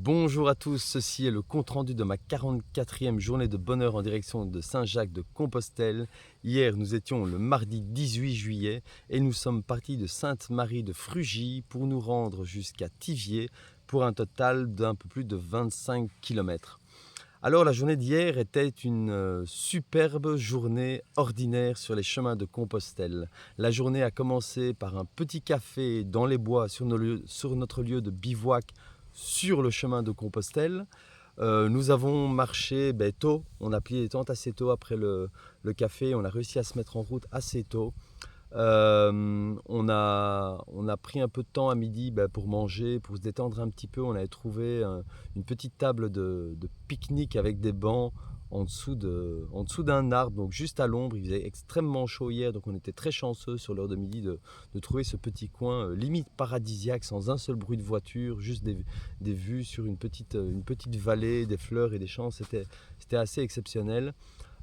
Bonjour à tous, ceci est le compte-rendu de ma 44e journée de bonheur en direction de Saint-Jacques-de-Compostelle. Hier, nous étions le mardi 18 juillet et nous sommes partis de Sainte-Marie de Frugy pour nous rendre jusqu'à Thiviers pour un total d'un peu plus de 25 km. Alors la journée d'hier était une superbe journée ordinaire sur les chemins de Compostelle. La journée a commencé par un petit café dans les bois sur notre lieu de bivouac sur le chemin de Compostelle. Nous avons marché tôt, on a plié les tentes assez tôt après le café, on a réussi à se mettre en route assez tôt. On a pris un peu de temps à midi pour manger, pour se détendre un petit peu. On avait trouvé une petite table de pique-nique avec des bancs en dessous d'un arbre, donc juste à l'ombre. Il faisait extrêmement chaud hier, donc on était très chanceux sur l'heure de midi de trouver ce petit coin limite paradisiaque, sans un seul bruit de voiture, juste des vues sur une petite vallée, des fleurs et des champs. C'était assez exceptionnel.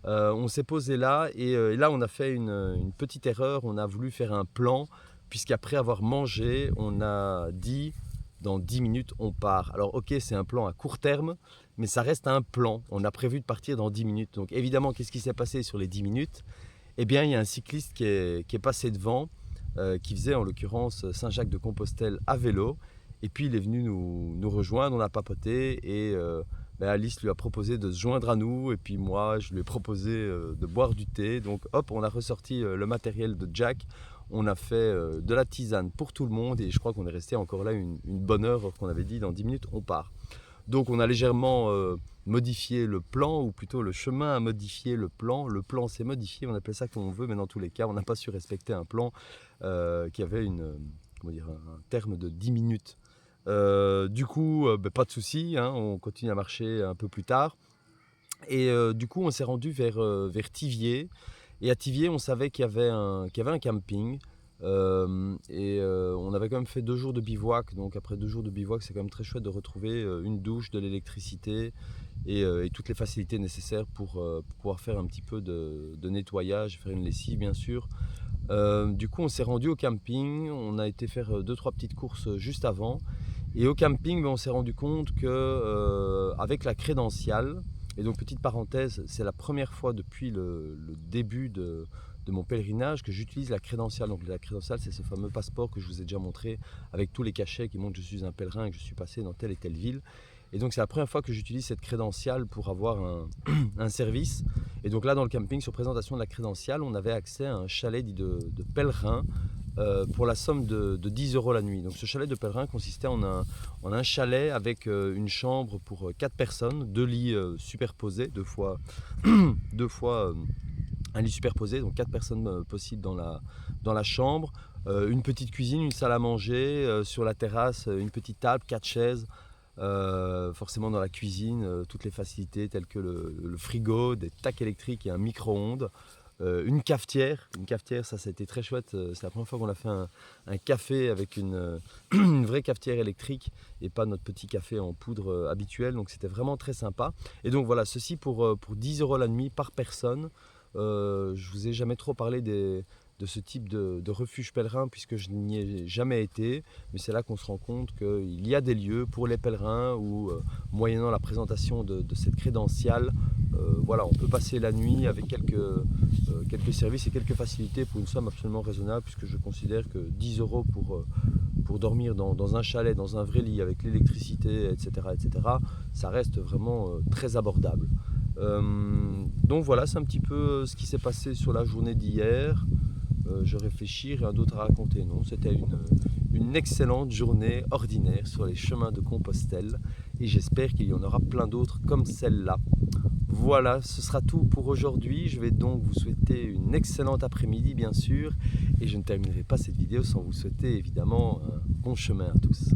On s'est posé là et là on a fait une petite erreur, on a voulu faire un plan puisqu'après avoir mangé on a dit dans 10 minutes on part. Alors ok, c'est un plan à court terme mais ça reste un plan, on a prévu de partir dans 10 minutes. Donc évidemment, qu'est-ce qui s'est passé sur les 10 minutes? Eh bien il y a un cycliste qui est passé devant, qui faisait en l'occurrence Saint-Jacques-de-Compostelle à vélo et puis il est venu nous rejoindre, on a papoté et Alice lui a proposé de se joindre à nous et puis moi je lui ai proposé de boire du thé. Donc hop, on a ressorti le matériel de Jack, on a fait de la tisane pour tout le monde et je crois qu'on est resté encore là une bonne heure, qu'on avait dit dans 10 minutes on part. Donc on a légèrement modifié le plan, ou plutôt le chemin a modifié le plan. Le plan s'est modifié, on appelle ça comme on veut, mais dans tous les cas on n'a pas su respecter un plan qui avait un terme de 10 minutes. Du coup, pas de souci, hein, on continue à marcher un peu plus tard. Et du coup, on s'est rendu vers Thiviers. Et à Thiviers, on savait qu'il y avait un camping. On avait quand même fait 2 jours de bivouac. Donc après 2 jours de bivouac, c'est quand même très chouette de retrouver une douche, de l'électricité et toutes les facilités nécessaires pour pouvoir faire un petit peu de nettoyage, faire une lessive bien sûr. Du coup, on s'est rendu au camping. On a été faire 2-3 petites courses juste avant. Et au camping, on s'est rendu compte que avec la crédentiale, et donc petite parenthèse, c'est la première fois depuis le début de mon pèlerinage que j'utilise la crédentiale. Donc la crédentiale, c'est ce fameux passeport que je vous ai déjà montré avec tous les cachets qui montrent que je suis un pèlerin et que je suis passé dans telle et telle ville. Et donc c'est la première fois que j'utilise cette crédentiale pour avoir un service. Et donc là dans le camping, sur présentation de la crédentiale, on avait accès à un chalet dit de pèlerin pour la somme de 10 € la nuit. Donc ce chalet de pèlerin consistait en un chalet avec une chambre pour 4 personnes, 2 lits superposés, deux fois un lit superposé, donc 4 personnes possibles dans la chambre, une petite cuisine, une salle à manger, sur la terrasse, une petite table, 4 chaises. Forcément dans la cuisine, toutes les facilités telles que le frigo, des tacs électriques et un micro-ondes. Une cafetière, ça a été très chouette. C'est la première fois qu'on a fait un café avec une vraie cafetière électrique et pas notre petit café en poudre habituel. Donc c'était vraiment très sympa. Et donc voilà, ceci pour 10 € la nuit par personne. Je vous ai jamais trop parlé de ce type de refuge pèlerin puisque je n'y ai jamais été, mais c'est là qu'on se rend compte qu'il y a des lieux pour les pèlerins où moyennant la présentation de cette crédentiale, on peut passer la nuit avec quelques services et quelques facilités pour une somme absolument raisonnable, puisque je considère que 10 € pour dormir dans un chalet, dans un vrai lit avec l'électricité, etc., ça reste vraiment très abordable. Donc voilà, c'est un petit peu ce qui s'est passé sur la journée d'hier. Je réfléchis, rien d'autre à raconter. Non, c'était une excellente journée ordinaire sur les chemins de Compostelle et j'espère qu'il y en aura plein d'autres comme celle-là. Voilà, ce sera tout pour aujourd'hui. Je vais donc vous souhaiter une excellente après-midi bien sûr et je ne terminerai pas cette vidéo sans vous souhaiter évidemment un bon chemin à tous.